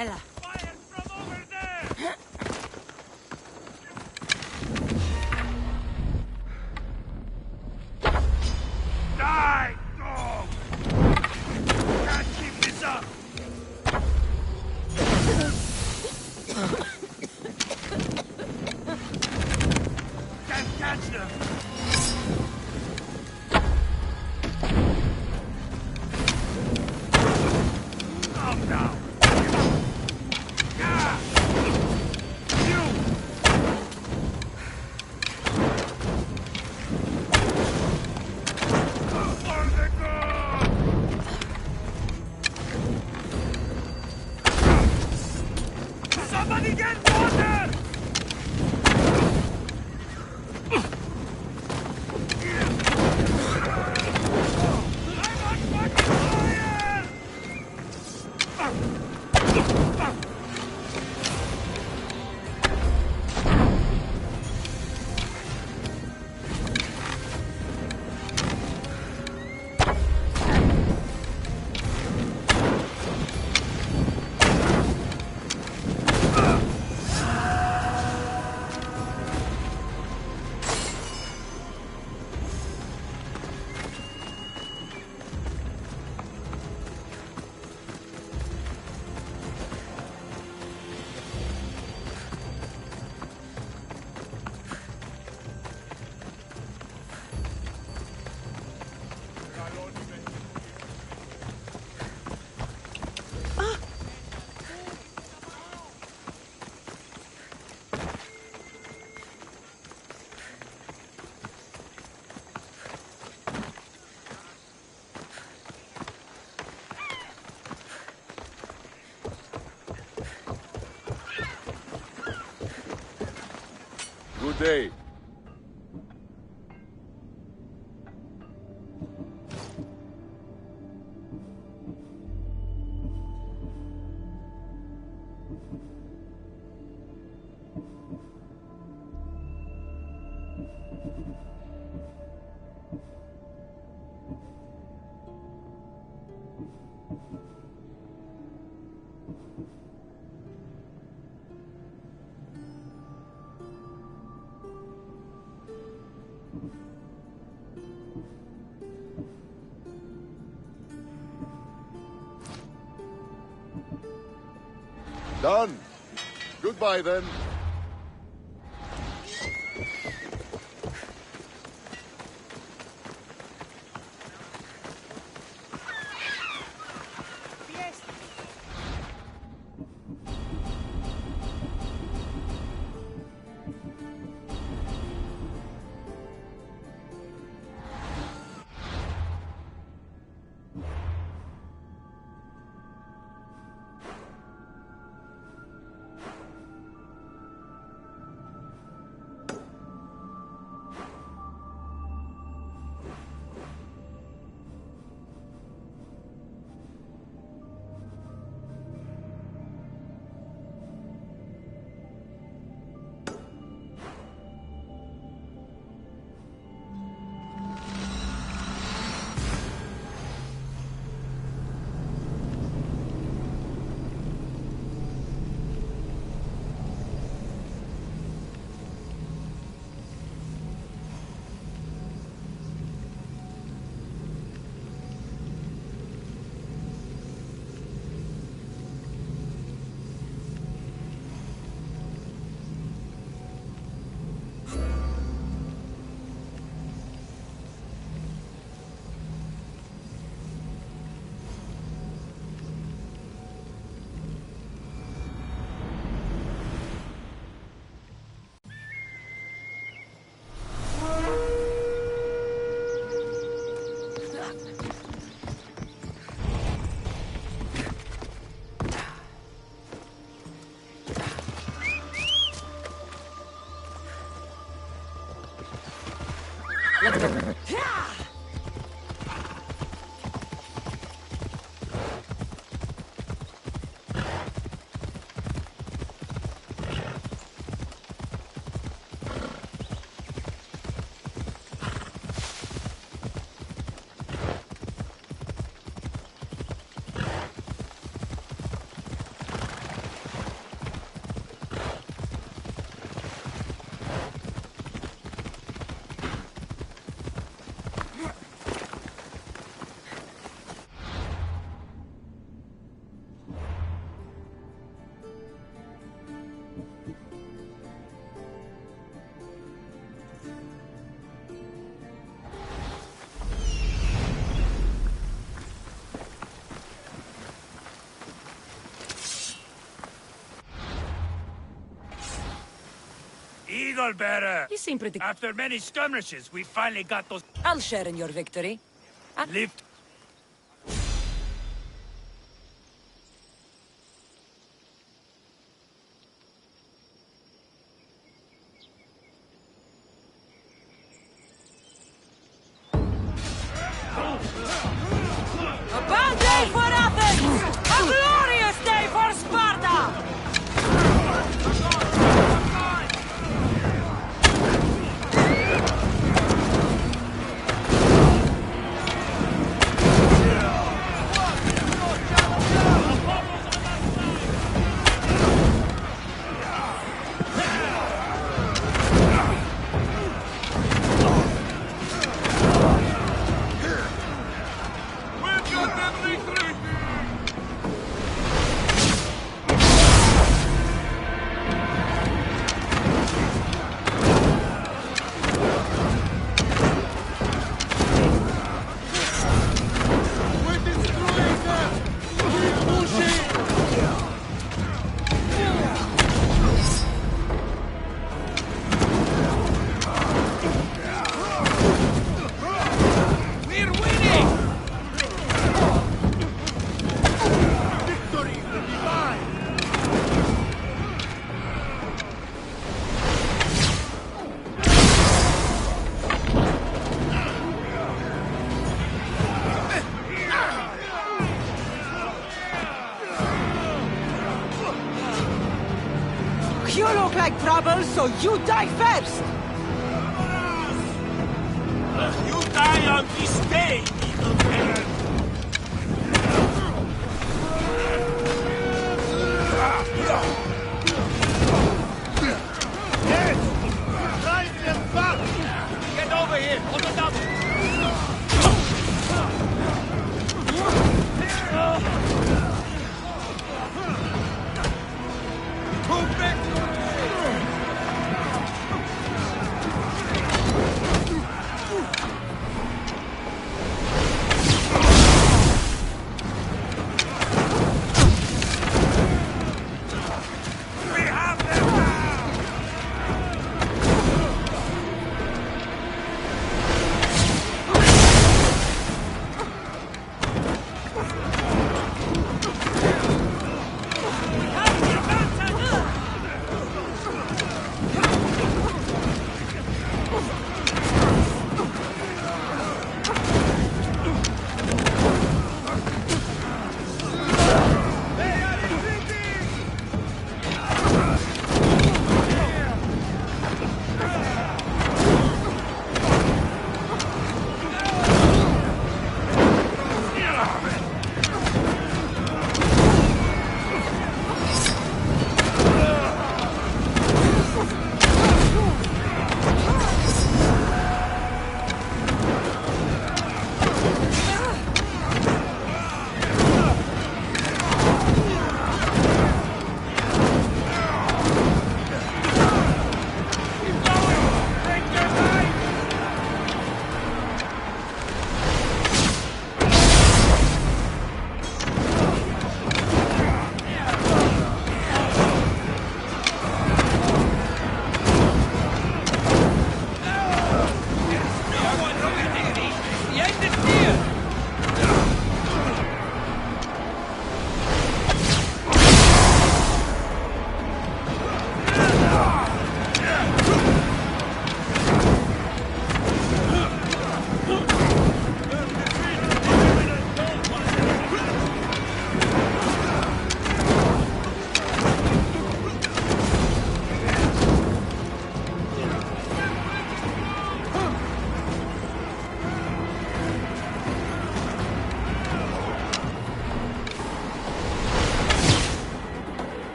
Ella. Fire from over there! Die, dog! Can't keep this up! Can't catch them! Calm down! Yeah! You! For the good! Somebody get water! I'm on fucking fire! Good day. Done. Goodbye, then. Eagle bearer. You seem pretty... After many skirmishes, we finally got those I'll share in your victory. lift. A bad day for Athens! A glorious day for Sparta! We've got them victory! We're destroying them! Keep pushing! We're winning! Victory will be mine! You look like trouble, so you die first! You die on this day, Eagle bearer! Yes! Drive them back! Get over here, on the double! Move back!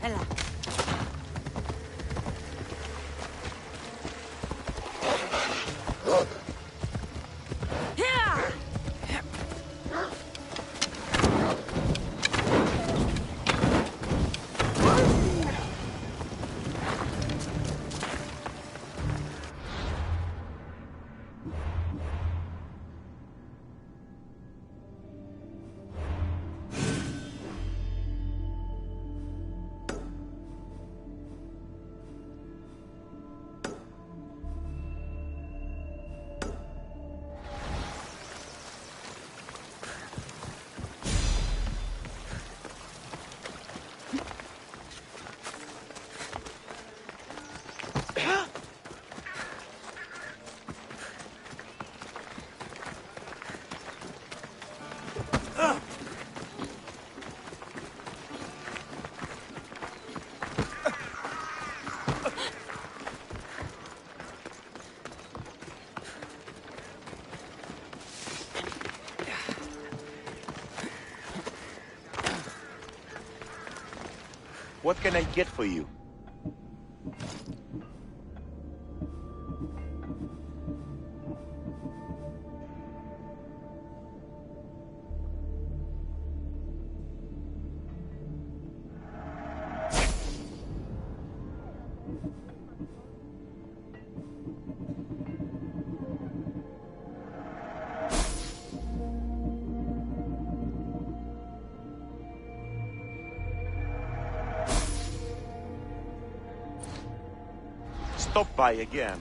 Έλα. What can I get for you? Stop by again.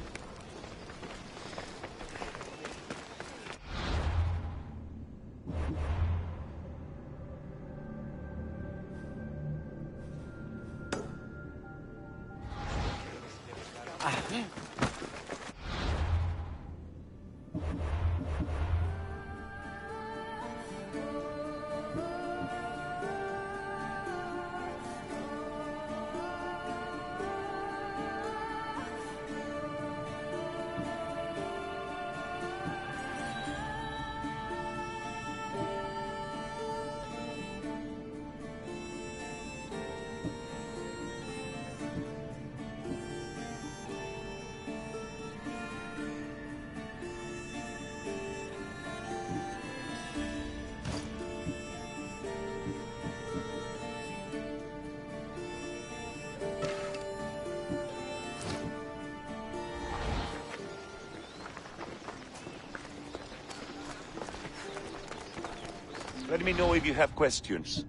Let me know if you have questions.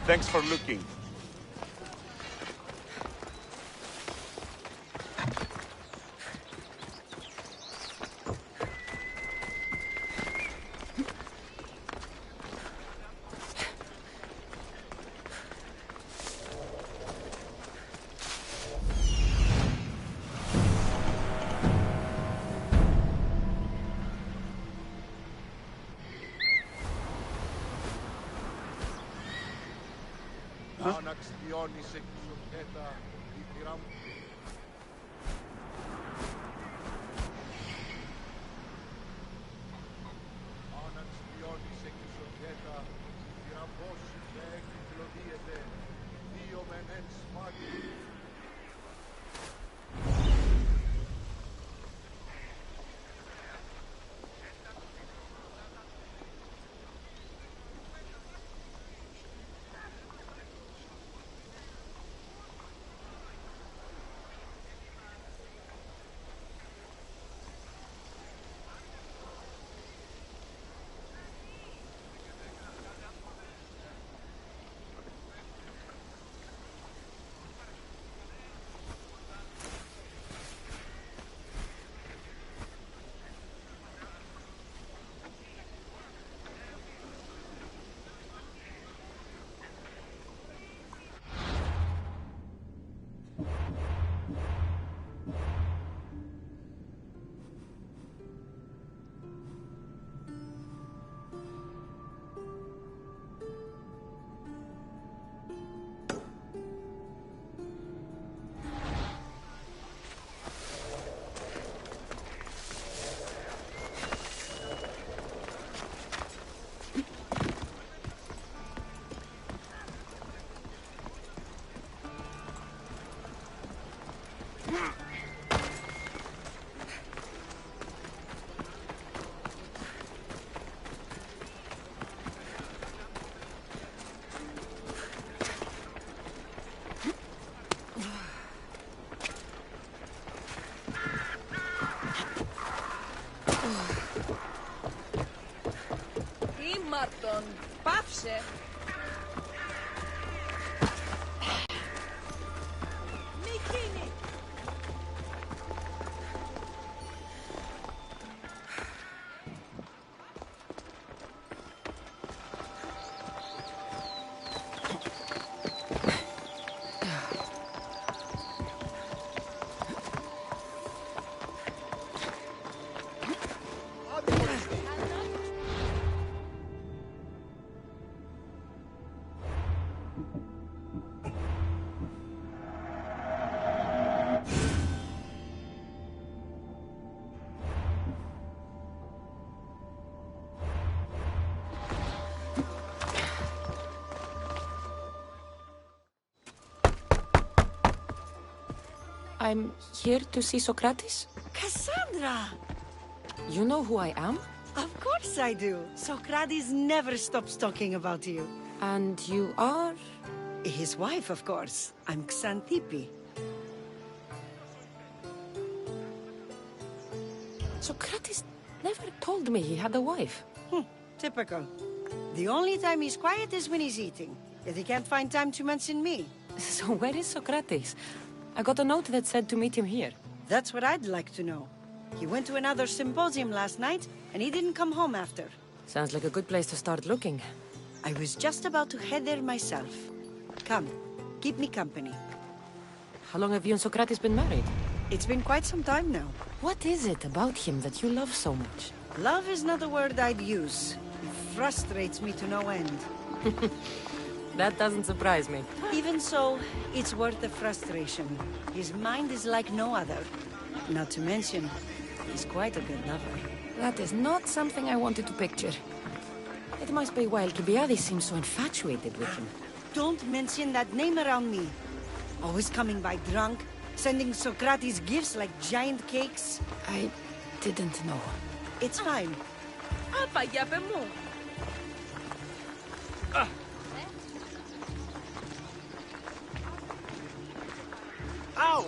Thanks for looking. Άναξ διώνησε και σοκέτα η θηρά μου. Άναξ διώνησε και σοκέτα η θηραμπός δε εκυκλωδίεται δύο μεν εν σφάτη. Marton, baw się. Mikini! I'm here to see Socrates. Cassandra! You know who I am? Of course I do. Socrates never stops talking about you. And you are? His wife, of course. I'm Xantippe. Socrates never told me he had a wife. Typical. The only time he's quiet is when he's eating. Yet he can't find time to mention me. So where is Socrates? I got a note that said to meet him here. That's what I'd like to know. He went to another symposium last night, and he didn't come home after. Sounds like a good place to start looking. I was just about to head there myself. Come, keep me company. How long have you and Socrates been married? It's been quite some time now. What is it about him that you love so much? Love is not a word I'd use. It frustrates me to no end. That doesn't surprise me. Even so, it's worth the frustration. His mind is like no other. Not to mention, he's quite a good lover. That is not something I wanted to picture. It must be why Alcibiades seems so infatuated with him. Don't mention that name around me. Always coming by drunk, sending Socrates gifts like giant cakes. I didn't know. It's fine. Apa, yape mo. Ow!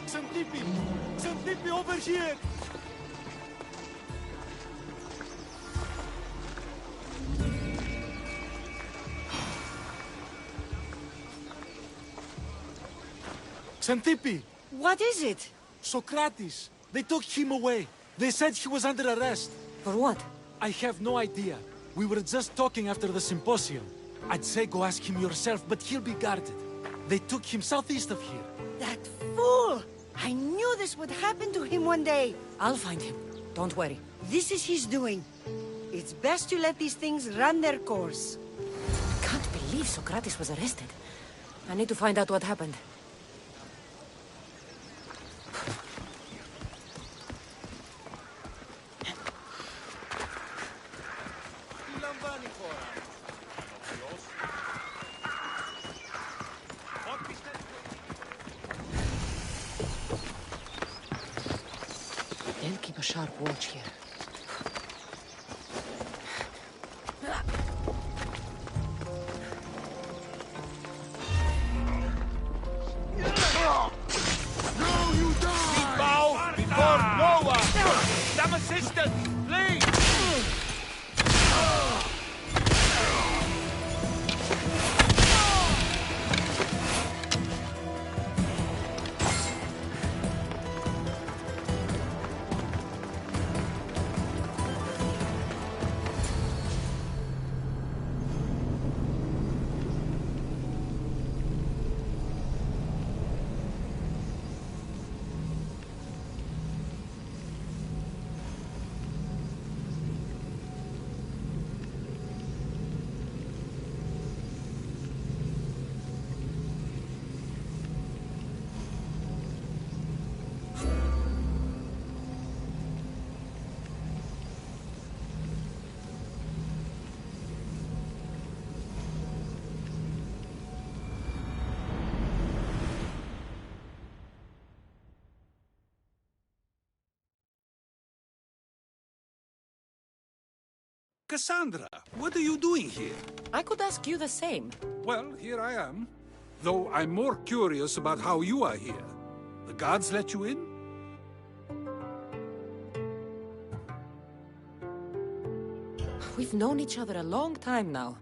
Xantippe! Xantippe, over here! Xantippe! What is it? Socrates! They took him away. They said he was under arrest. For what? I have no idea. We were just talking after the symposium. I'd say go ask him yourself, but he'll be guarded. They took him southeast of here. That fool! I knew this would happen to him one day. I'll find him. Don't worry. This is his doing. It's best to let these things run their course. Can't believe Socrates was arrested. I need to find out what happened. They'll keep a sharp watch here. No, you die! Bow before no one! Some assistance, please! Cassandra, what are you doing here? I could ask you the same. Well, here I am. Though I'm more curious about how you are here. The guards let you in? We've known each other a long time now.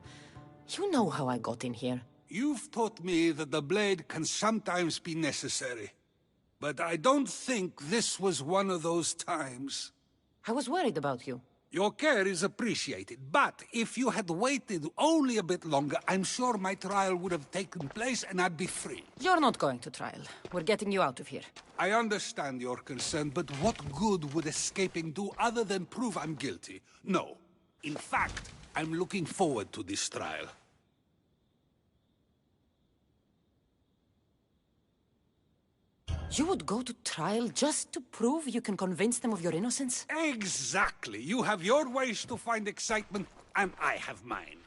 You know how I got in here. You've taught me that the blade can sometimes be necessary. But I don't think this was one of those times. I was worried about you. Your care is appreciated, but if you had waited only a bit longer, I'm sure my trial would have taken place and I'd be free. You're not going to trial. We're getting you out of here. I understand your concern, but what good would escaping do other than prove I'm guilty? No. In fact, I'm looking forward to this trial. You would go to trial just to prove you can convince them of your innocence? Exactly. You have your ways to find excitement, and I have mine.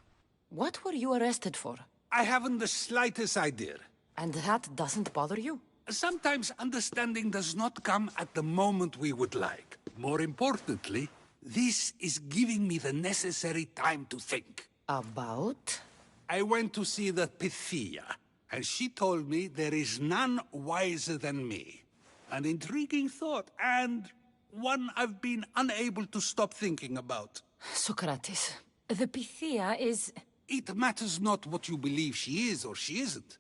What were you arrested for? I haven't the slightest idea. And that doesn't bother you? Sometimes understanding does not come at the moment we would like. More importantly, this is giving me the necessary time to think. About? I went to see the Pythia, and she told me there is none wiser than me. An intriguing thought, and one I've been unable to stop thinking about. Sokrati's. The Pythia is... It matters not what you believe she is or she isn't.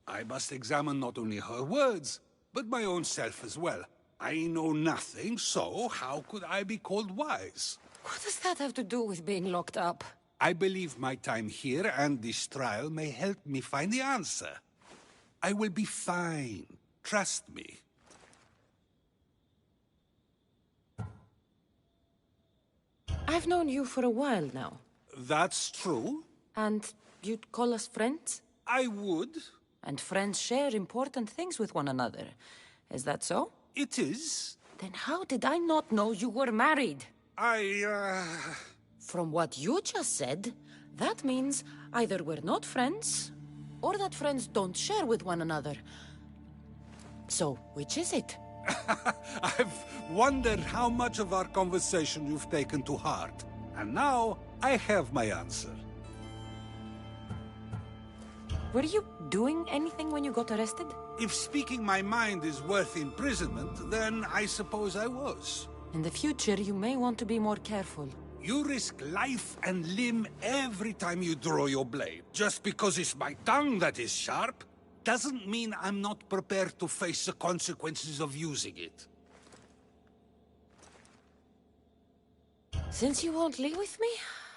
I must examine not only her words, but my own self as well. I know nothing, so how could I be called wise? What does that have to do with being locked up? I believe my time here and this trial may help me find the answer. I will be fine. Trust me. I've known you for a while now. That's true. And you'd call us friends? I would. And friends share important things with one another. Is that so? It is. Then how did I not know you were married? I, From what you just said, that means either we're not friends, or that friends don't share with one another. So, which is it? I've wondered how much of our conversation you've taken to heart. And now, I have my answer. Were you doing anything when you got arrested? If speaking my mind is worth imprisonment, then I suppose I was. In the future, you may want to be more careful. You risk life and limb every time you draw your blade. Just because it's my tongue that is sharp, doesn't mean I'm not prepared to face the consequences of using it. Since you won't leave with me,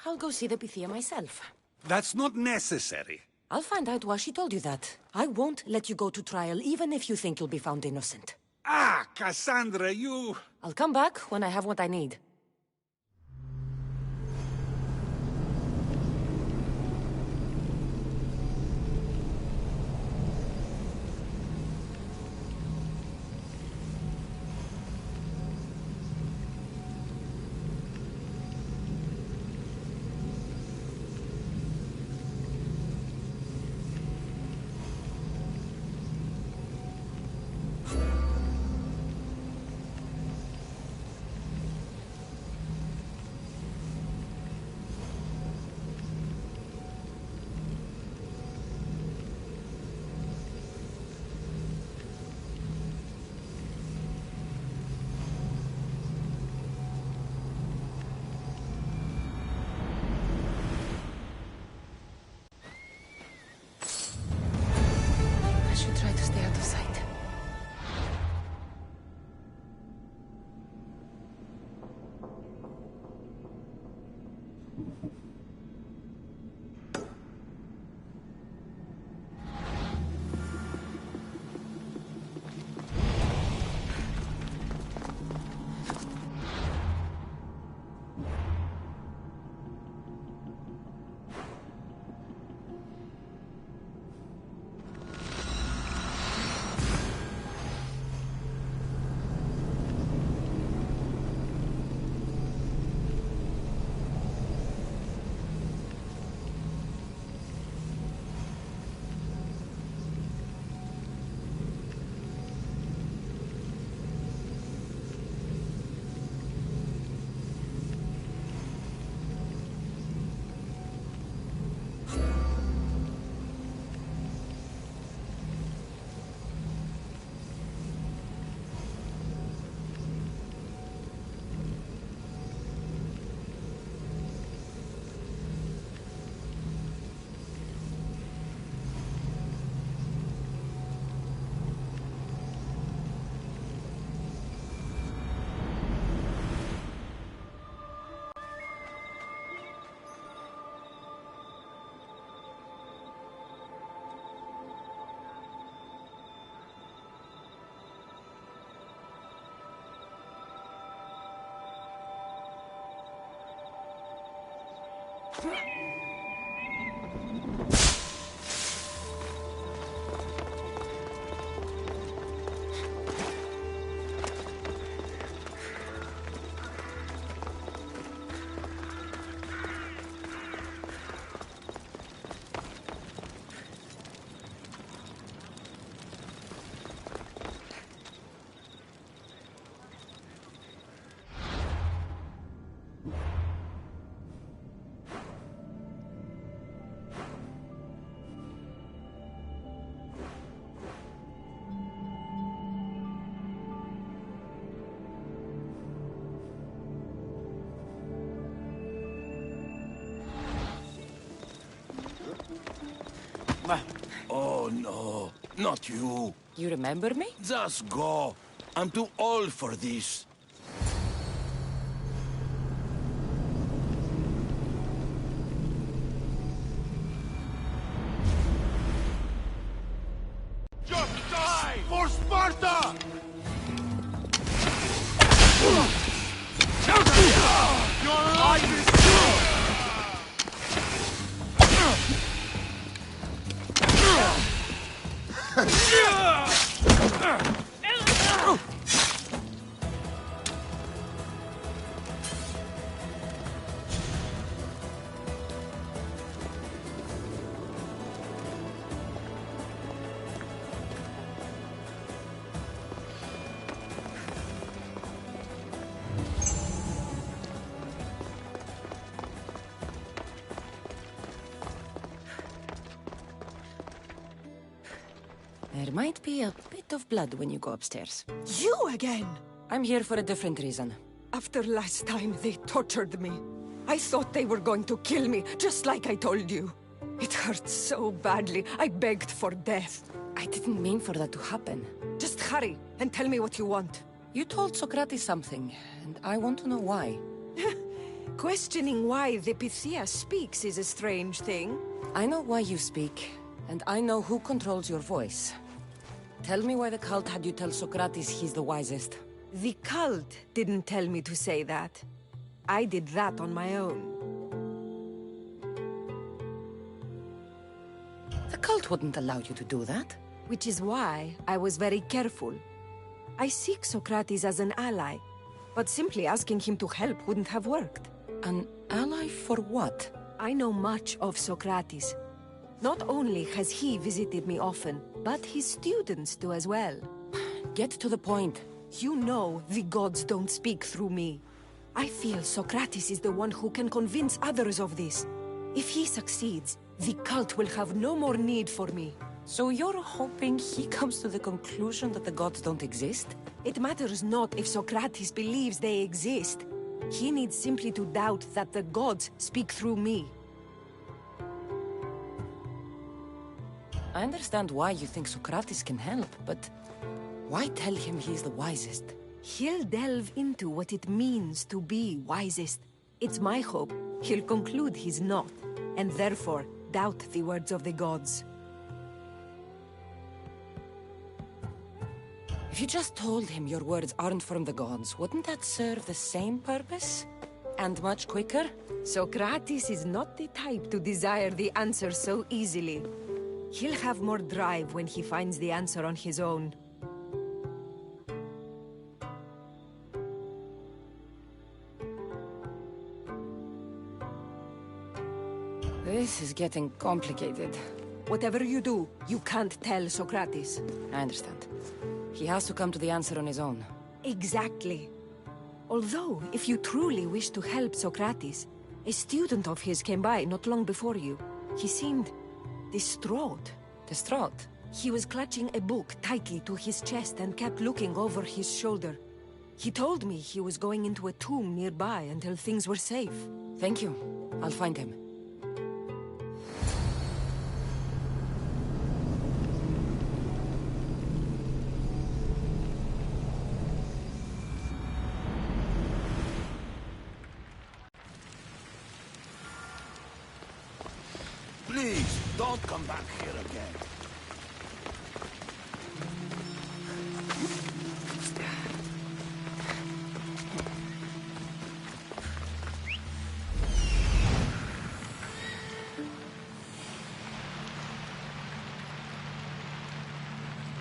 I'll go see the Pythia myself. That's not necessary. I'll find out why she told you that. I won't let you go to trial, even if you think you'll be found innocent. Ah, Cassandra, you... I'll come back when I have what I need. Oh, no. Not you. You remember me? Just go. I'm too old for this. Just die! For Sparta! Your life is There might be a bit of blood when you go upstairs. You again! I'm here for a different reason. After last time, they tortured me. I thought they were going to kill me, just like I told you. It hurt so badly, I begged for death. I didn't mean for that to happen. Just hurry, and tell me what you want. You told Socrates something, and I want to know why. Questioning why the Pythia speaks is a strange thing. I know why you speak, and I know who controls your voice. Tell me why the cult had you tell Socrates he's the wisest. The cult didn't tell me to say that. I did that on my own. The cult wouldn't allow you to do that. Which is why I was very careful. I seek Socrates as an ally, but simply asking him to help wouldn't have worked. An ally for what? I know much of Socrates. Not only has he visited me often, but his students do as well. Get to the point. You know the gods don't speak through me. I feel Socrates is the one who can convince others of this. If he succeeds, the cult will have no more need for me. So you're hoping he comes to the conclusion that the gods don't exist? It matters not if Socrates believes they exist. He needs simply to doubt that the gods speak through me. I understand why you think Socrates can help, but why tell him he's the wisest? He'll delve into what it means to be wisest. It's my hope he'll conclude he's not, and therefore doubt the words of the gods. If you just told him your words aren't from the gods, wouldn't that serve the same purpose? And much quicker? Socrates is not the type to desire the answer so easily. He'll have more drive when he finds the answer on his own. This is getting complicated. Whatever you do, you can't tell Socrates. I understand. He has to come to the answer on his own. Exactly. Although, if you truly wish to help Socrates, a student of his came by not long before you. He seemed distraught. Distraught? He was clutching a book tightly to his chest and kept looking over his shoulder. He told me he was going into a tomb nearby until things were safe. Thank you. I'll find him. Please, don't come back here again.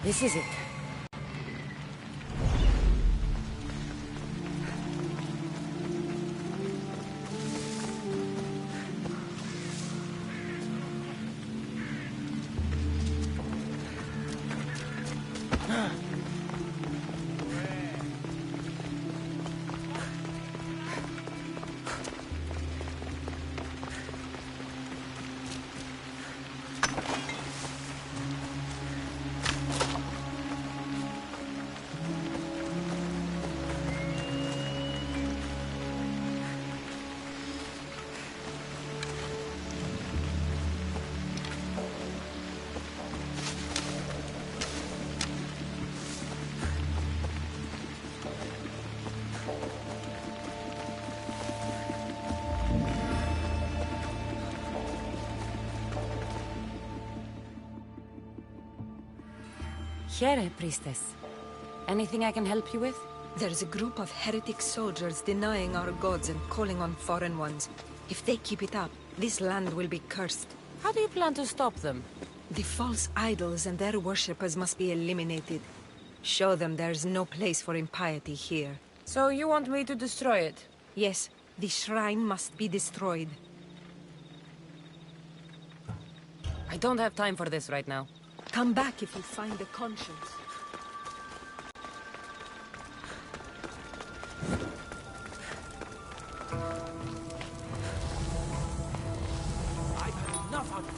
This is it. Here, priestess. Anything I can help you with? There's a group of heretic soldiers denying our gods and calling on foreign ones. If they keep it up, this land will be cursed. How do you plan to stop them? The false idols and their worshippers must be eliminated. Show them there's no place for impiety here. So you want me to destroy it? Yes, the shrine must be destroyed. I don't have time for this right now. Come back if you find a conscience. I've had enough of it.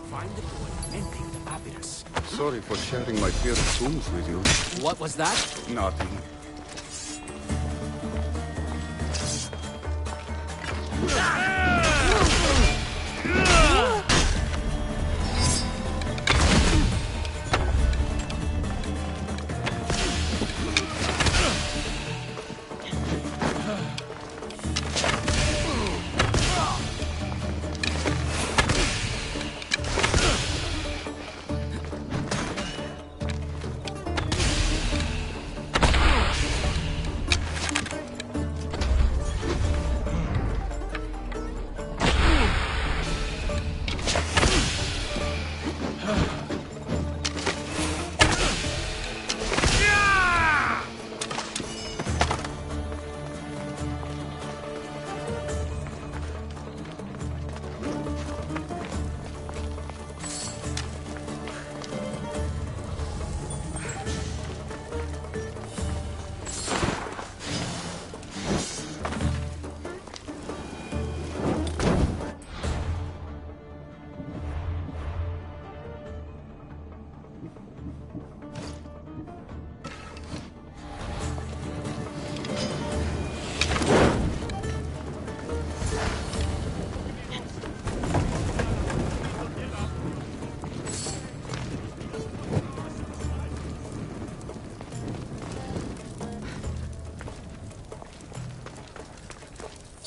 Find the boy and take the papyrus. Sorry for sharing my feared tombs with you. What was that? Nothing.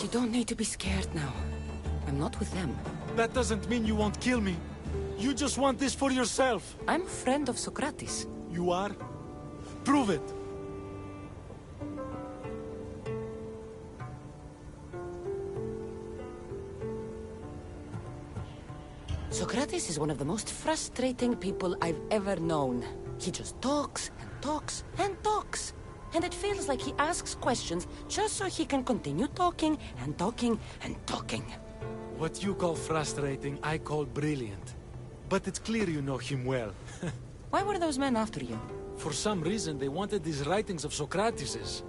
You don't need to be scared now. I'm not with them. That doesn't mean you won't kill me. You just want this for yourself. I'm a friend of Sokrati's. You are? Prove it. Socrates is one of the most frustrating people I've ever known. He just talks and talks and talks. And it feels like he asks questions just so he can continue talking and talking and talking. What you call frustrating, I call brilliant. But it's clear you know him well. Why were those men after you? For some reason, they wanted these writings of Socrates's.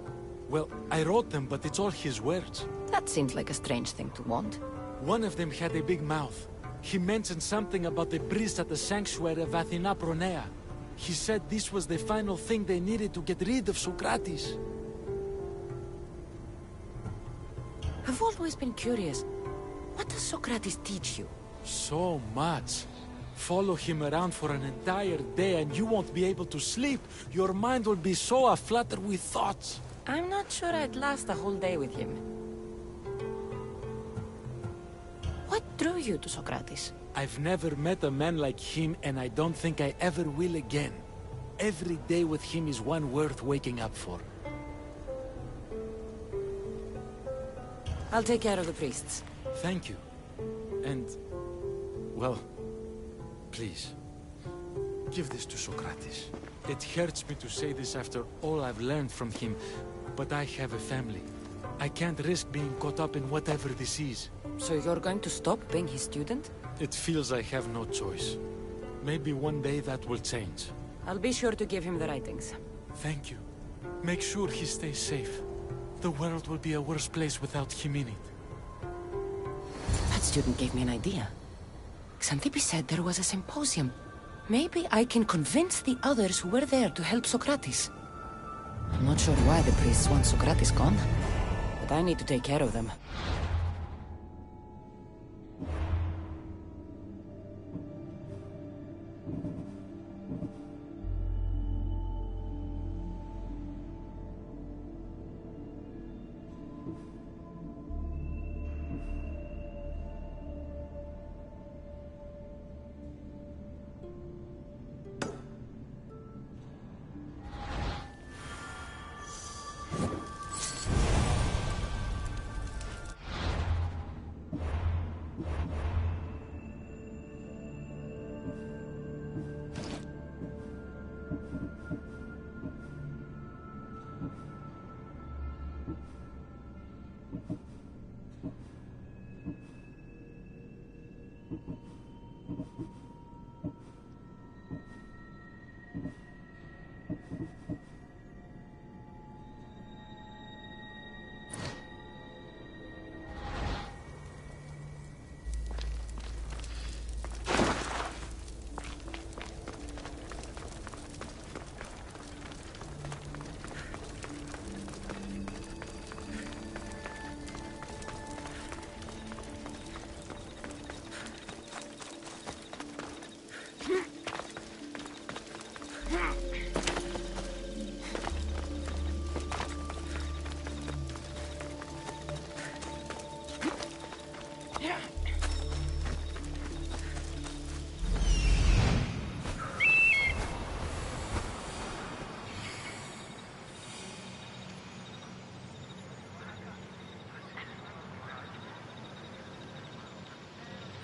Well, I wrote them, but it's all his words. That seems like a strange thing to want. One of them had a big mouth. He mentioned something about the priest at the sanctuary of Athena Pronea. He said this was the final thing they needed to get rid of Socrates. I've always been curious. What does Socrates teach you? So much. Follow him around for an entire day and you won't be able to sleep. Your mind will be so aflutter with thoughts. I'm not sure I'd last a whole day with him. What drew you to Socrates? I've never met a man like him, and I don't think I ever will again. Every day with him is one worth waking up for. I'll take care of the priests. Thank you. And, well, please, Give this to Socrates. It hurts me to say this after all I've learned from him, but I have a family. I can't risk being caught up in whatever this is. So you're going to stop being his student? It feels I have no choice. Maybe one day that will change. I'll be sure to give him the writings. Thank you. Make sure he stays safe. The world will be a worse place without him in it. That student gave me an idea. Xantippe said there was a symposium. Maybe I can convince the others who were there to help Socrates. I'm not sure why the priests want Socrates gone, but I need to take care of them.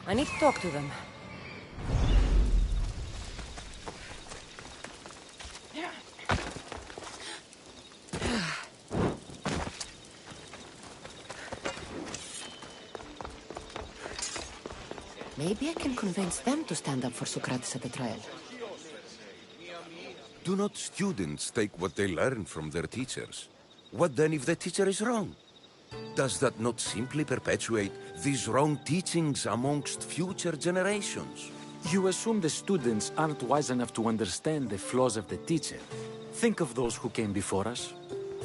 I need to talk to them. Maybe I can convince them to stand up for Socrates at the trial. Do not students take what they learn from their teachers? What then if the teacher is wrong? Does that not simply perpetuate these wrong teachings amongst future generations? You assume the students aren't wise enough to understand the flaws of the teacher. Think of those who came before us.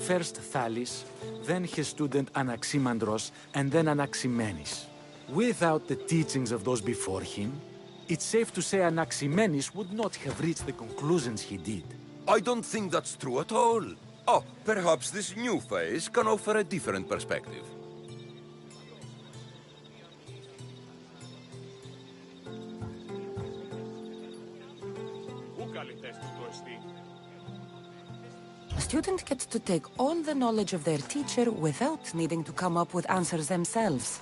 First Thales, then his student Anaximandros, and then Anaximenes. Without the teachings of those before him, it's safe to say Anaximenes would not have reached the conclusions he did. I don't think that's true at all. Oh, perhaps this new phase can offer a different perspective. A student gets to take all the knowledge of their teacher without needing to come up with answers themselves.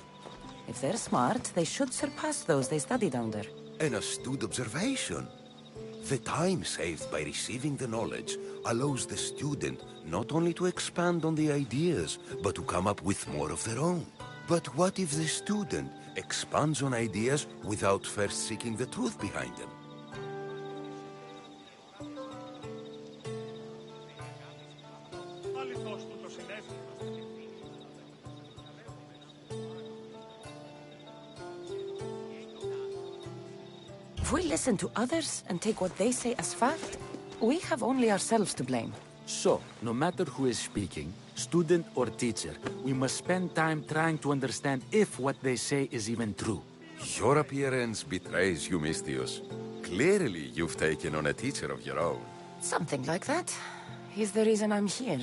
If they're smart, they should surpass those they studied under. An astute observation. The time saved by receiving the knowledge allows the student not only to expand on the ideas, but to come up with more of their own. But what if the student expands on ideas without first seeking the truth behind them? If we listen to others and take what they say as fact, we have only ourselves to blame. So, no matter who is speaking, student or teacher, we must spend time trying to understand if what they say is even true. Your appearance betrays you, Mystios. Clearly, you've taken on a teacher of your own. Something like that. He's the reason I'm here.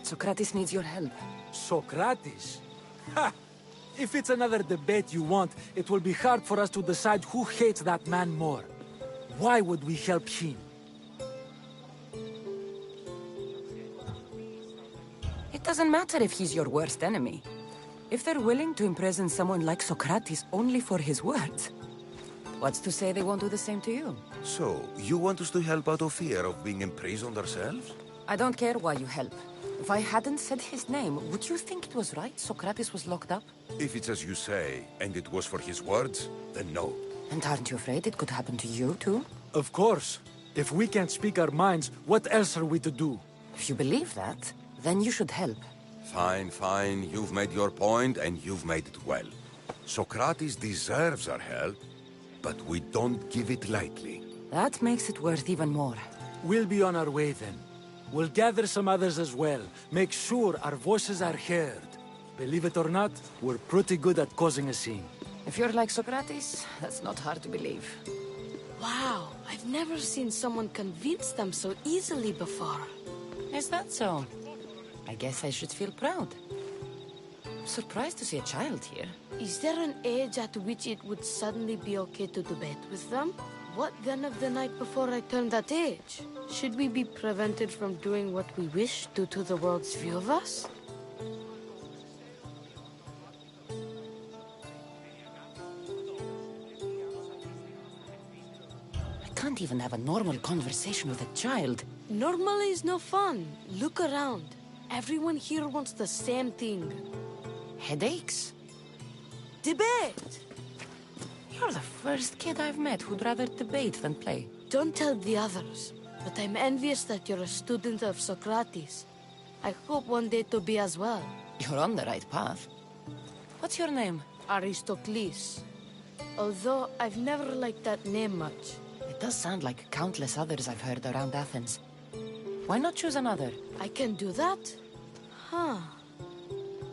Socrates needs your help. Socrates? Ha! If it's another debate you want, it will be hard for us to decide who hates that man more. Why would we help him? It doesn't matter if he's your worst enemy. If they're willing to imprison someone like Socrates only for his words, What's to say they won't do the same to you? So, you want us to help out of fear of being imprisoned ourselves? I don't care why you help. If I hadn't said his name, would you think it was right Socrates was locked up? If it's as you say, and it was for his words, then no. And aren't you afraid it could happen to you, too? Of course. If we can't speak our minds, what else are we to do? If you believe that, then you should help. Fine, fine. You've made your point, and you've made it well. Socrates deserves our help, but we don't give it lightly. That makes it worth even more. We'll be on our way then. We'll gather some others as well. Make sure our voices are heard. Believe it or not, we're pretty good at causing a scene. If you're like Socrates, that's not hard to believe. Wow, I've never seen someone convince them so easily before. Is that so? I guess I should feel proud. I'm surprised to see a child here. Is there an age at which it would suddenly be okay to debate with them? What then of the night before I turned that age? Should we be prevented from doing what we wish due to the world's view of us? I can't even have a normal conversation with a child. Normal is no fun. Look around. Everyone here wants the same thing. Headaches? Debate! You're the first kid I've met who'd rather debate than play. Don't tell the others, but I'm envious that you're a student of Socrates. I hope one day to be as well. You're on the right path. What's your name? Aristocles. Although I've never liked that name much. It does sound like countless others I've heard around Athens. Why not choose another? I can do that? Huh.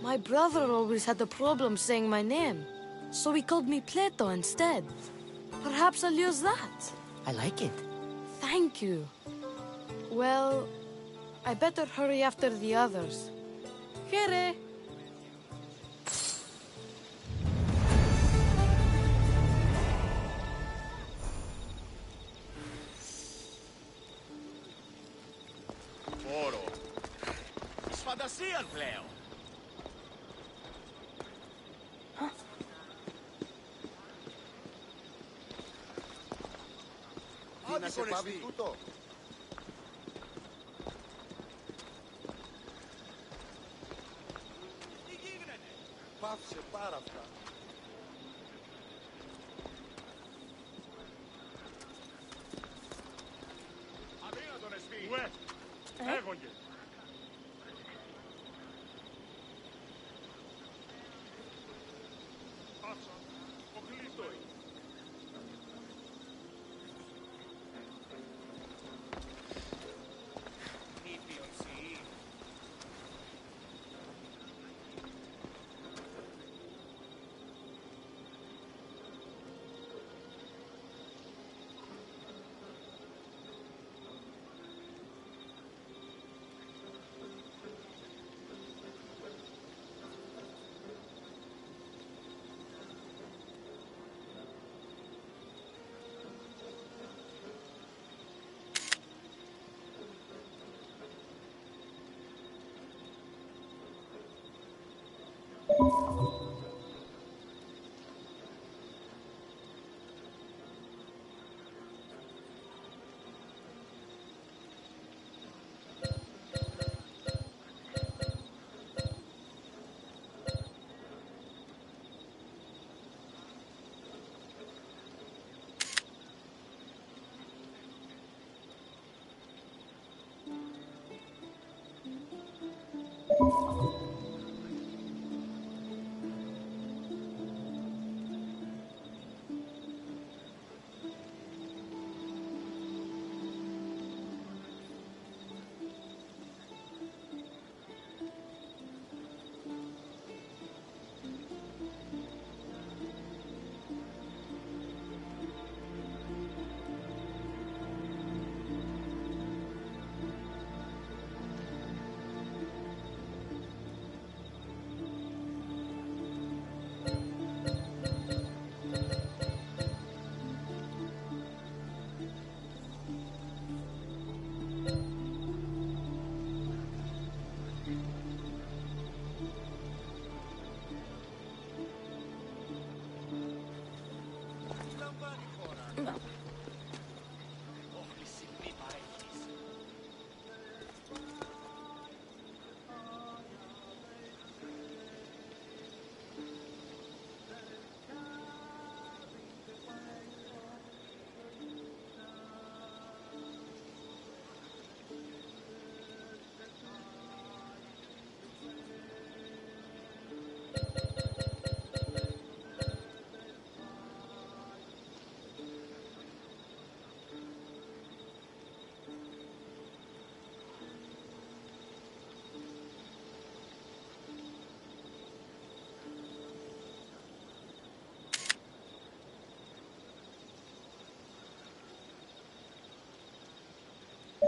My brother always had a problem saying my name, so he called me Plato instead. Perhaps I'll use that. I like it. Thank you. Well, I better hurry after the others. Here. Όρο. Της φαντασίας πλέον. Τι να σε πάβει τούτο. Τι γίνεται. Πάυσε πάρα αυτά. Αδύνατον εσφύ. Ουε. Έχονται. Άψα. Ο κλείστοι. Νήπιον σι. Ουε.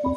Ποιος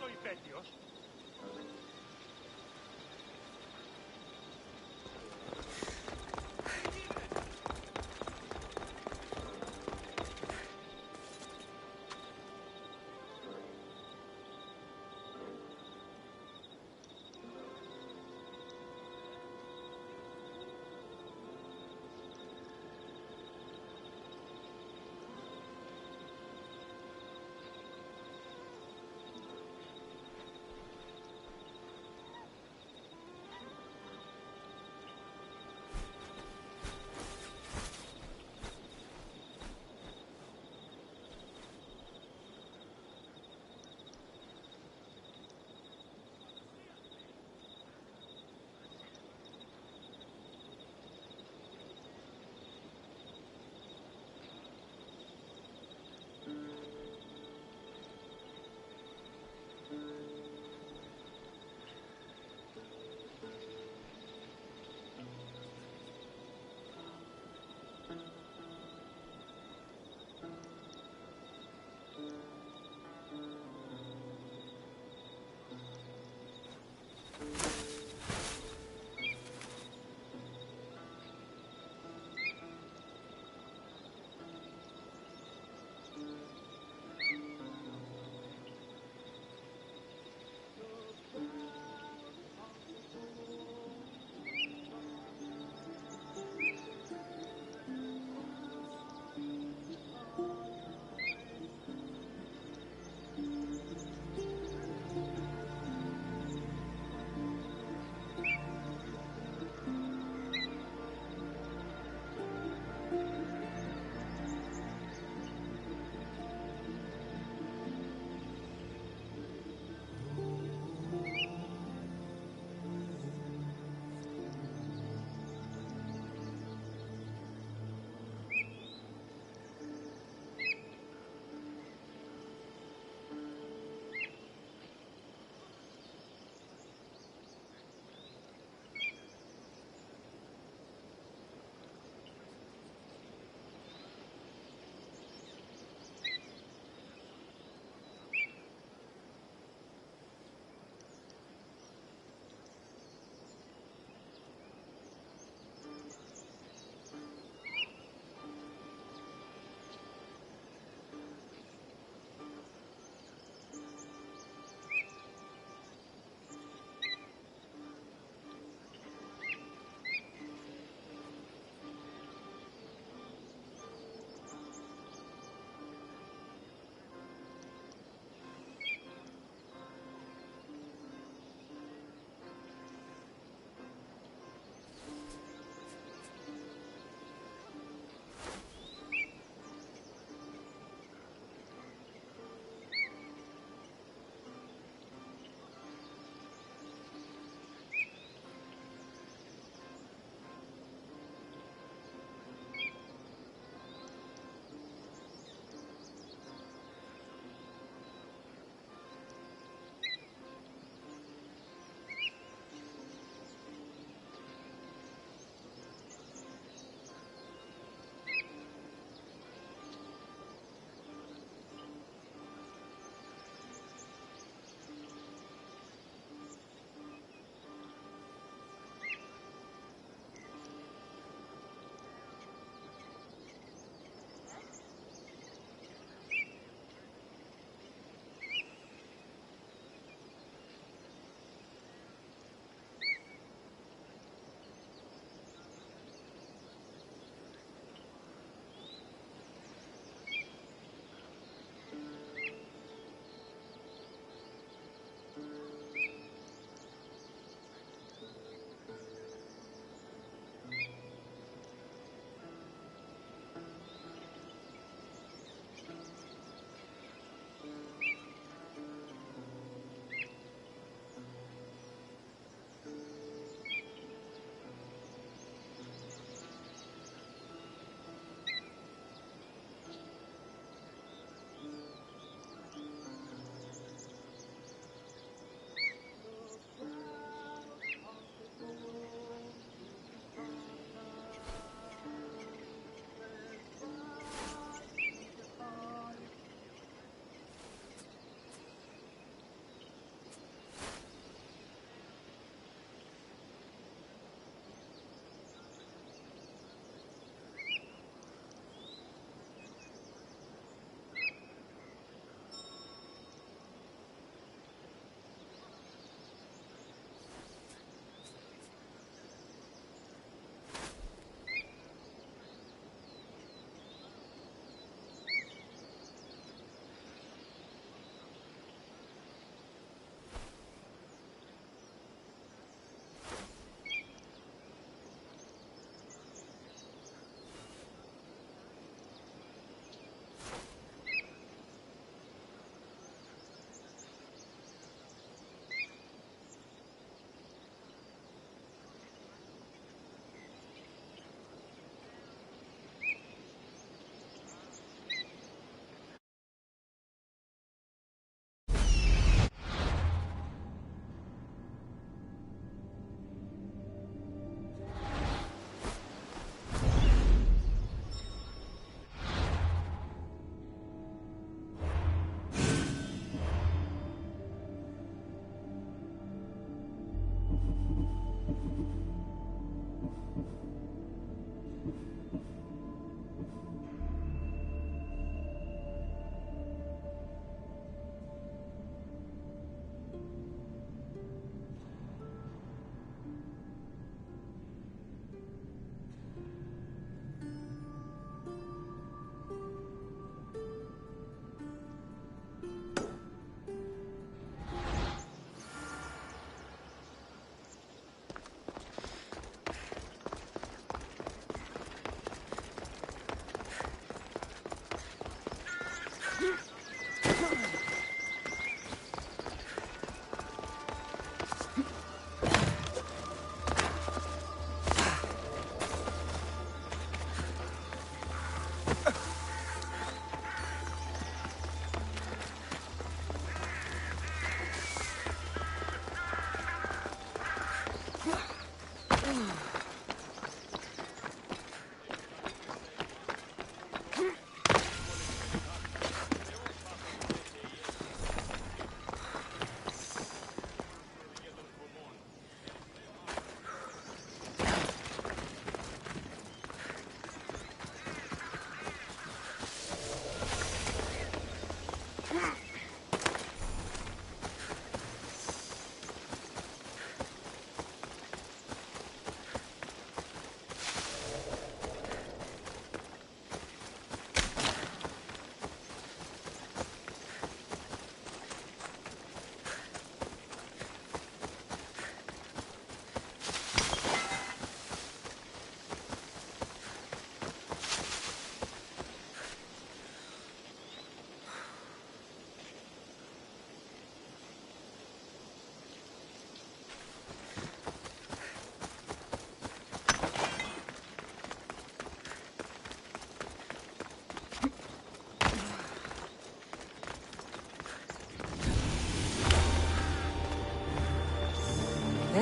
ο υπέτειος?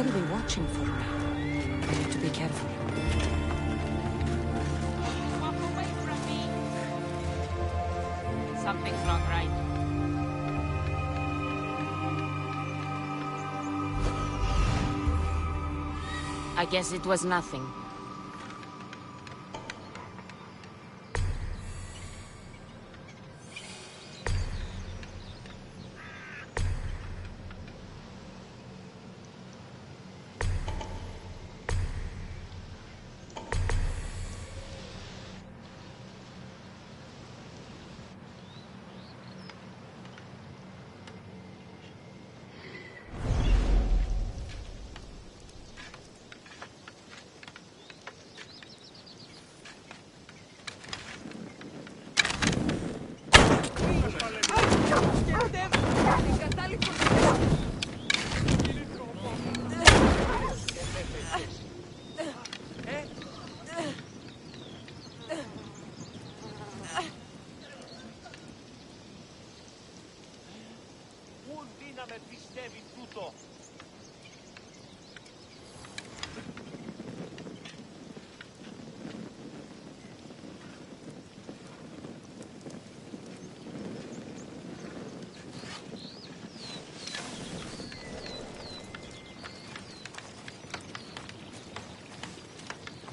They'll be watching for me. I need to be careful. Walk away from me. Something's not right. I guess it was nothing.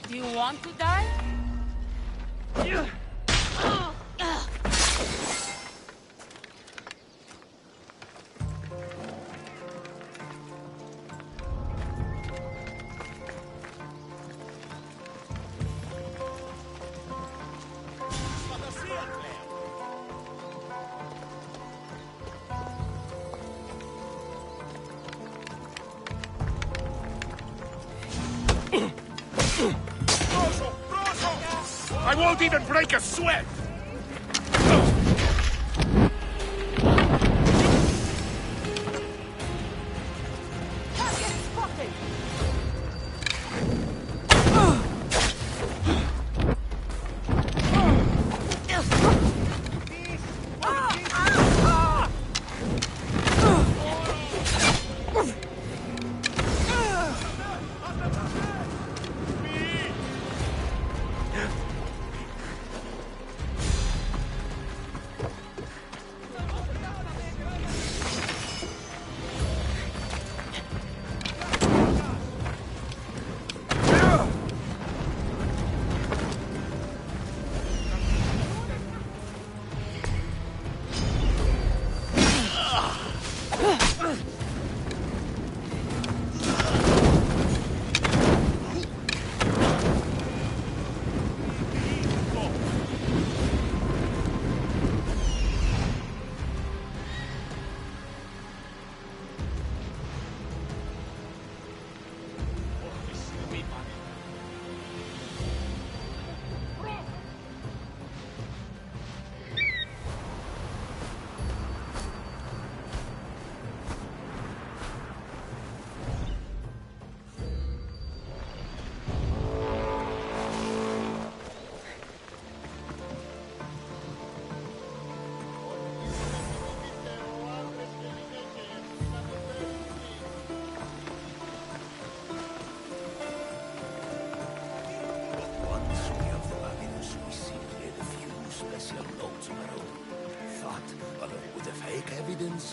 Do you want to die? I won't even break a sweat!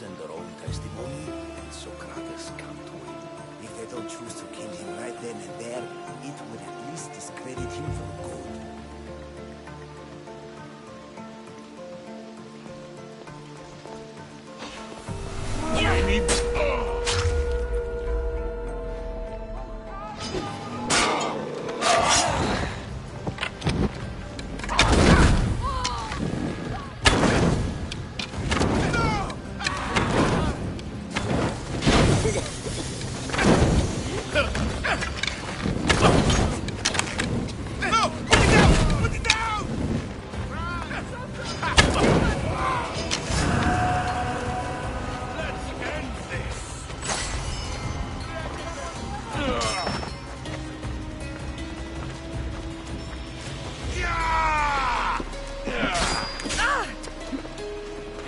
And their own testimony, and Sokhrates come to him. If they don't choose to kill him right then and there, it would at least discredit him for good.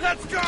Let's go!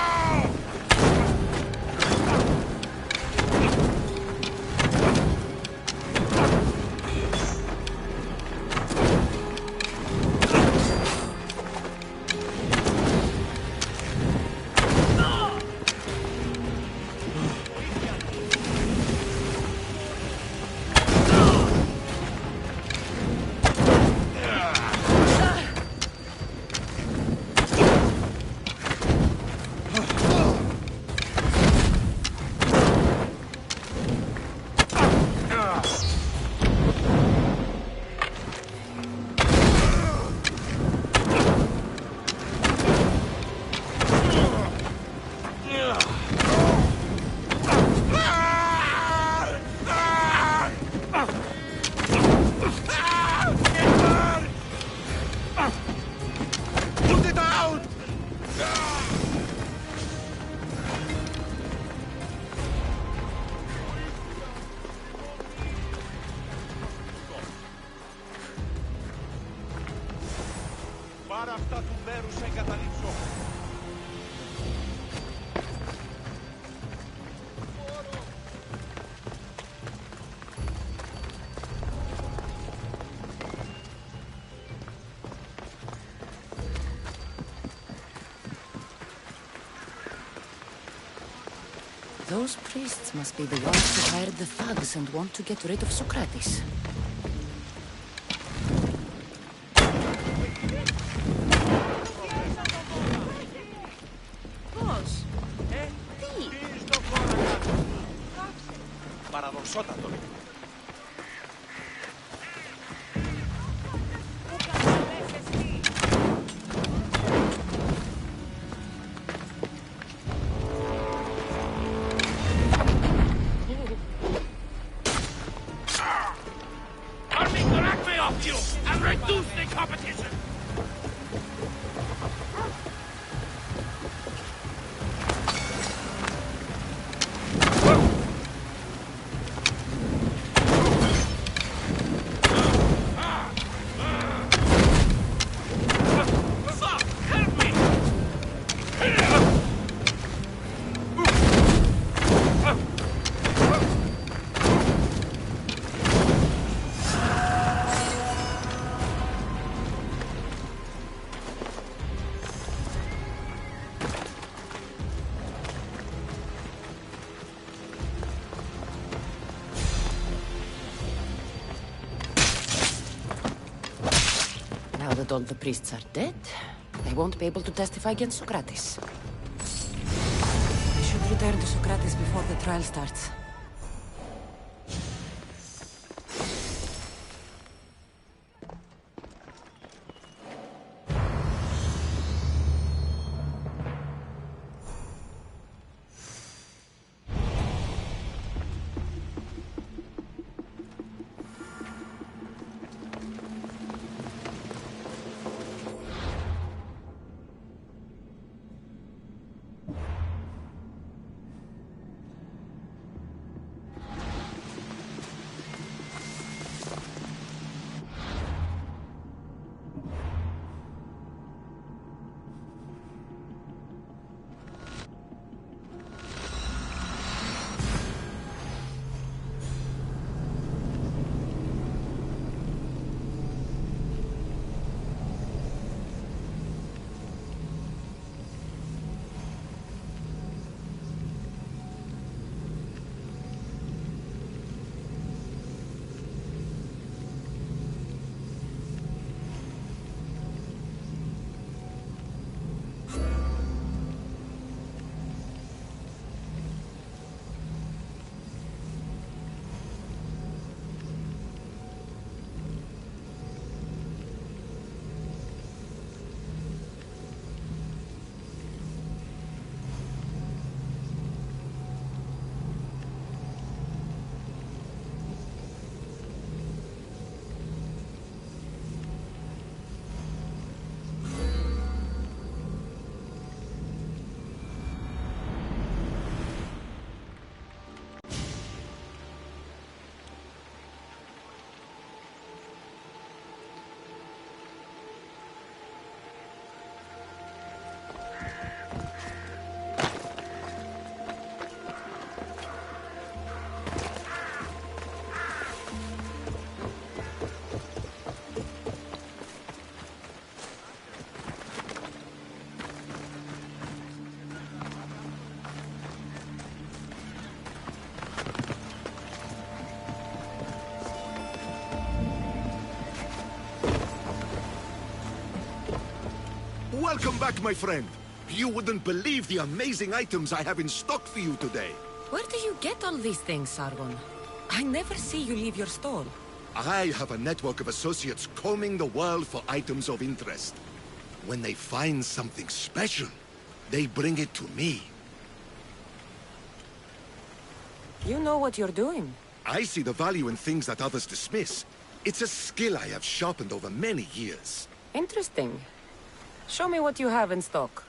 αυτά του μέρους εγκαταλείψω. Those priests must be the ones who hired the thugs and want to get rid of Socrates. Πώς? Τι στο χώρο κάτω. Παραδοξότατο. Now that all the priests are dead, they won't be able to testify against Socrates. I should return to Socrates before the trial starts. Welcome back, my friend. You wouldn't believe the amazing items I have in stock for you today. Where do you get all these things, Sargon? I never see you leave your stall. I have a network of associates combing the world for items of interest. When they find something special, they bring it to me. You know what you're doing. I see the value in things that others dismiss. It's a skill I have sharpened over many years. Interesting. Show me what you have in stock.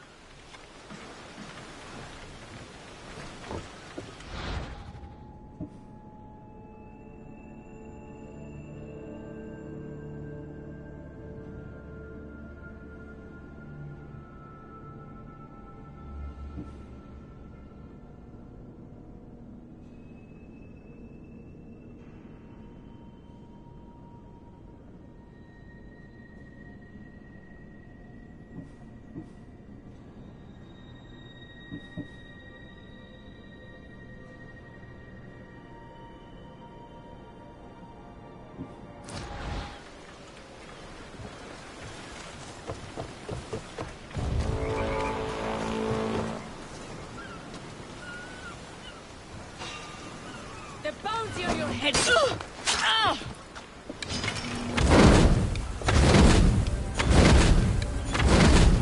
head.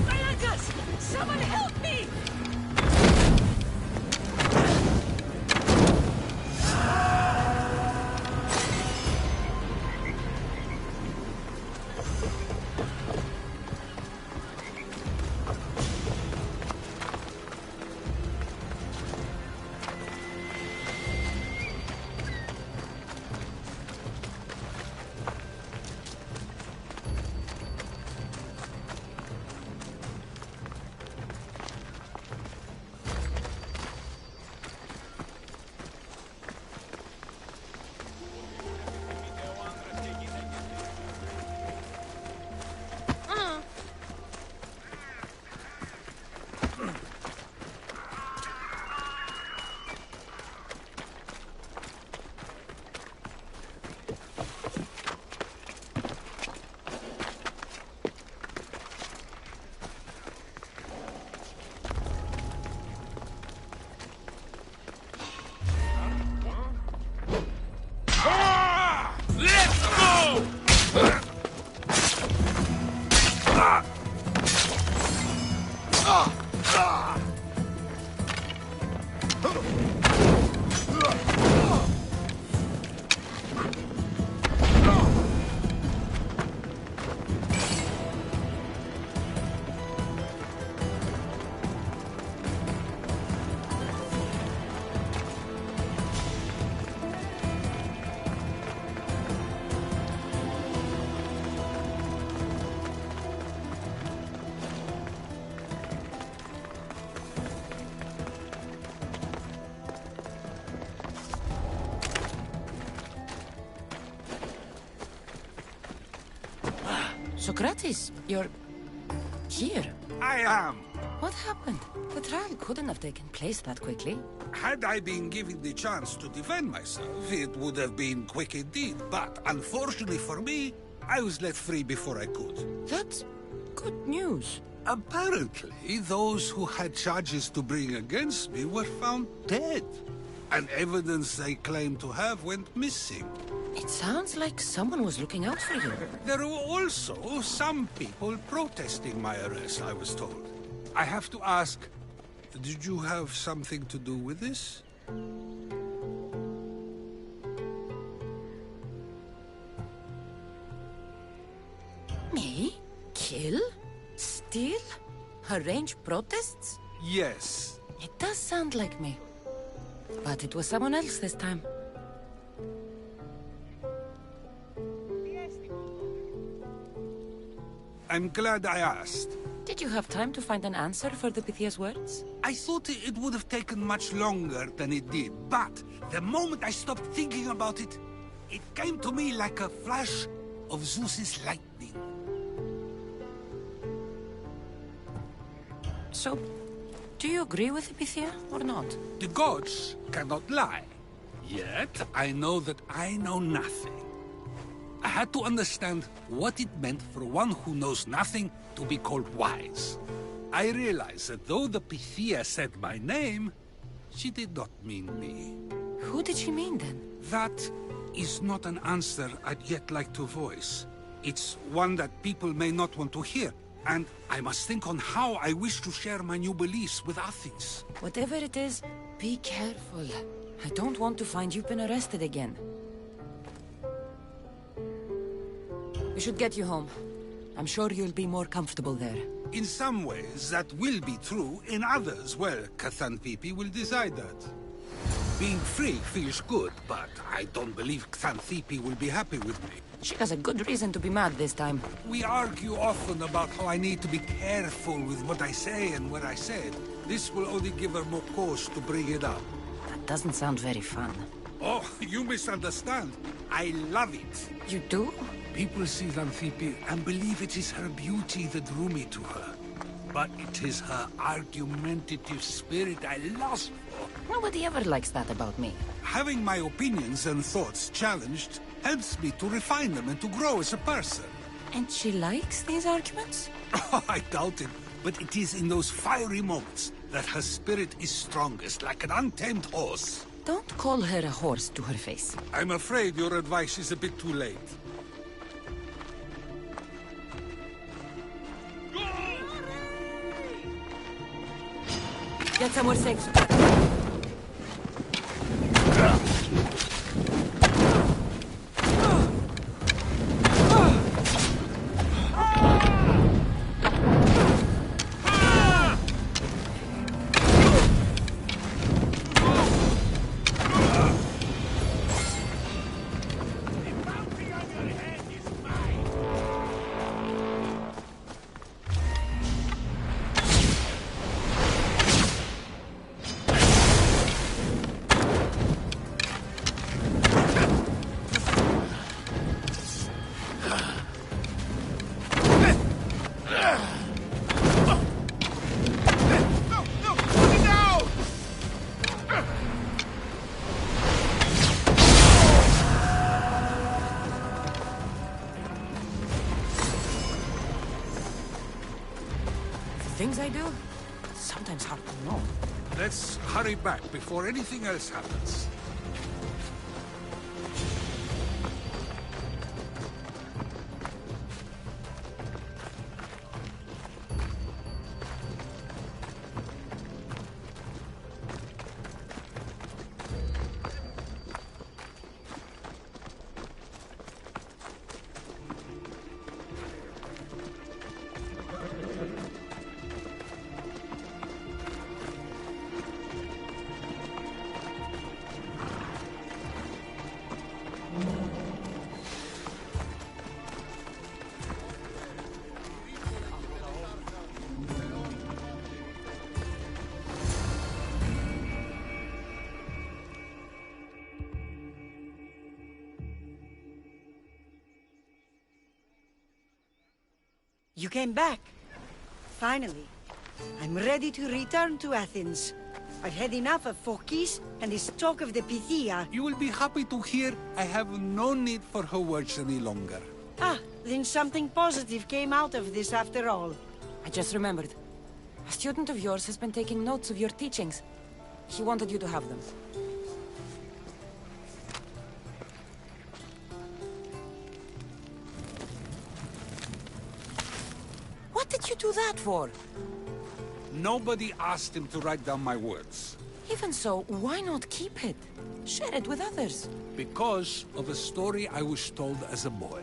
Malakas! Someone help me! Socrates, you're here. I am. What happened? The trial couldn't have taken place that quickly. Had I been given the chance to defend myself, it would have been quick indeed. But unfortunately for me, I was let free before I could. That's good news. Apparently, those who had charges to bring against me were found dead. And evidence they claimed to have went missing. It sounds like someone was looking out for you. There were also some people protesting my arrest, I was told. I have to ask, did you have something to do with this? Me? Kill? Steal? Arrange protests? Yes. It does sound like me. But it was someone else this time. I'm glad I asked. Did you have time to find an answer for the Pythia's words? I thought it would have taken much longer than it did, but the moment I stopped thinking about it, it came to me like a flash of Zeus's lightning. So, do you agree with the Pythia or not? The gods cannot lie. Yet, I know that I know nothing. I had to understand what it meant for one who knows nothing to be called wise. I realized that though the Pythia said my name, she did not mean me. Who did she mean then? That is not an answer I'd yet like to voice. It's one that people may not want to hear, and I must think on how I wish to share my new beliefs with Athens. Whatever it is, be careful. I don't want to find you've been arrested again. We should get you home. I'm sure you'll be more comfortable there. In some ways, that will be true. In others, well, Xanthippe will decide that. Being free feels good, but I don't believe Xanthippe will be happy with me. She has a good reason to be mad this time. We argue often about how I need to be careful with what I say and where I say it. This will only give her more cause to bring it up. That doesn't sound very fun. Oh, you misunderstand. I love it. You do? People see Xanthippe and believe it is her beauty that drew me to her. But it is her argumentative spirit I lust for. Nobody ever likes that about me. Having my opinions and thoughts challenged helps me to refine them and to grow as a person. And she likes these arguments? Oh, I doubt it. But it is in those fiery moments that her spirit is strongest, like an untamed horse. Don't call her a horse to her face. I'm afraid your advice is a bit too late. Get somewhere safe, Sophia. Things I do? Sometimes hard to know. Let's hurry back before anything else happens. You came back. Finally. I'm ready to return to Athens. I've had enough of Phokis and this talk of the Pythia. You will be happy to hear I have no need for her words any longer. Ah, then something positive came out of this after all. I just remembered. A student of yours has been taking notes of your teachings. He wanted you to have them. What did you do that for? Nobody asked him to write down my words. Even so, why not keep it? Share it with others. Because of a story I was told as a boy.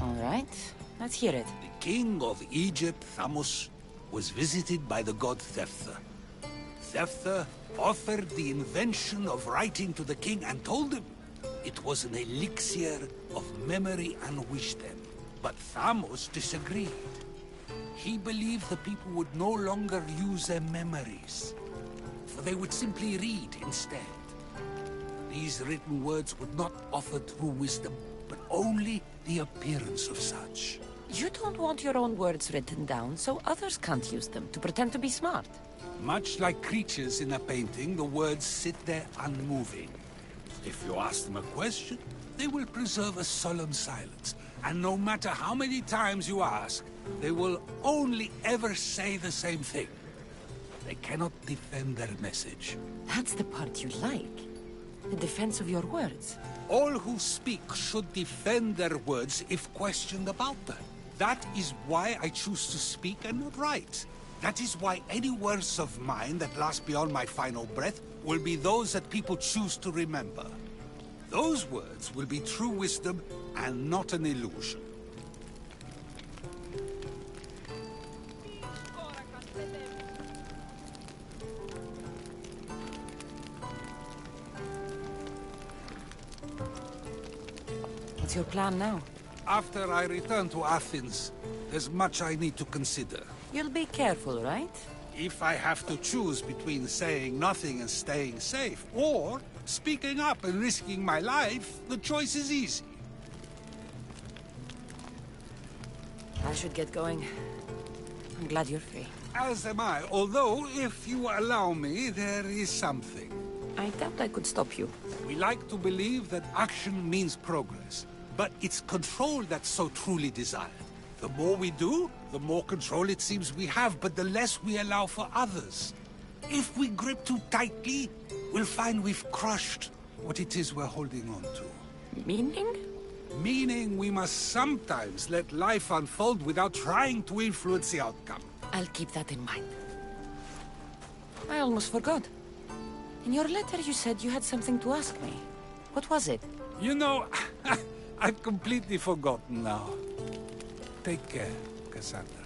All right, let's hear it. The king of Egypt, Thamos, was visited by the god Thephtha. Thephtha offered the invention of writing to the king and told him it was an elixir of memory and wisdom. But Thamos disagreed. He believed the people would no longer use their memories, for they would simply read instead. These written words would not offer true wisdom, but only the appearance of such. You don't want your own words written down, so others can't use them to pretend to be smart. Much like creatures in a painting, the words sit there unmoving. If you ask them a question, they will preserve a solemn silence. And no matter how many times you ask, they will only ever say the same thing. They cannot defend their message. That's the part you like. The defense of your words. All who speak should defend their words if questioned about them. That is why I choose to speak and not write. That is why any words of mine that last beyond my final breath will be those that people choose to remember. Those words will be true wisdom and not an illusion. What's your plan now? After I return to Athens, there's much I need to consider. You'll be careful, right? If I have to choose between saying nothing and staying safe, or speaking up and risking my life, the choice is easy. I should get going. I'm glad you're free. As am I, although, if you allow me, there is something. I doubt I could stop you. We like to believe that action means progress, but it's control that's so truly desired. The more we do, the more control it seems we have, but the less we allow for others. If we grip too tightly, we'll find we've crushed what it is we're holding on to. Meaning? Meaning we must sometimes let life unfold without trying to influence the outcome. I'll keep that in mind. I almost forgot. In your letter you said you had something to ask me. What was it? You know, I've completely forgotten now. Take care, Cassandra.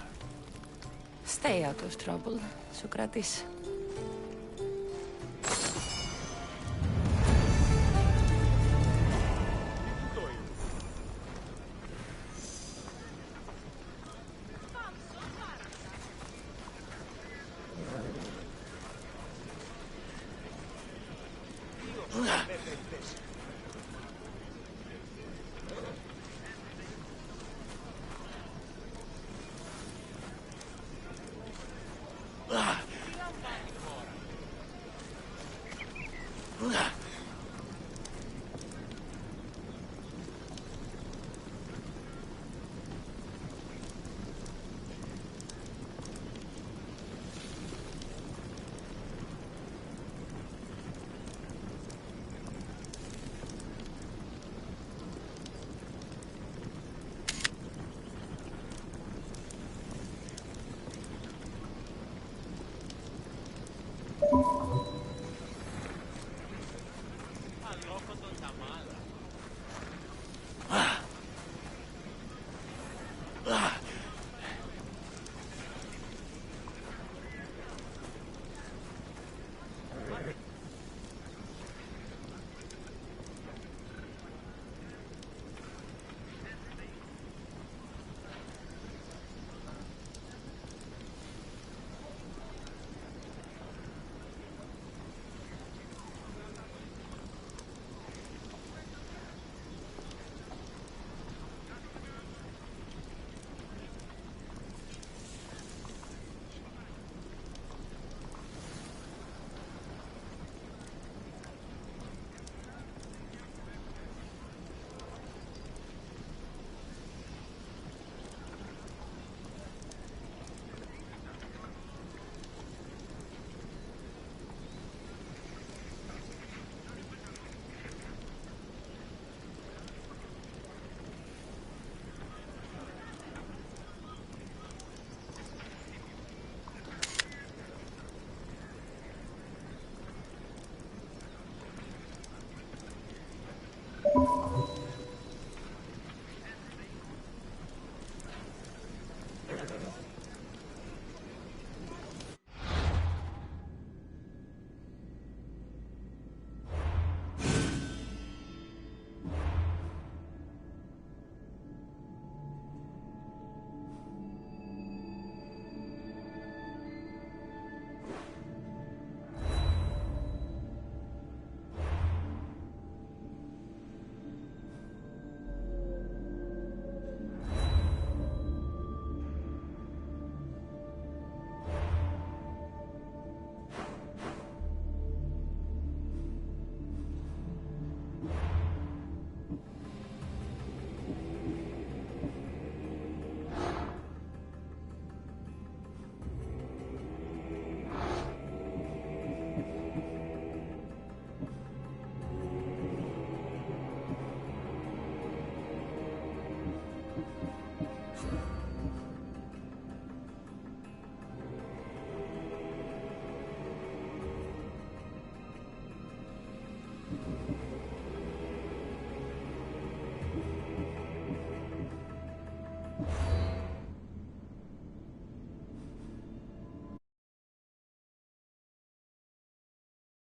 Stay out of trouble, Socrates.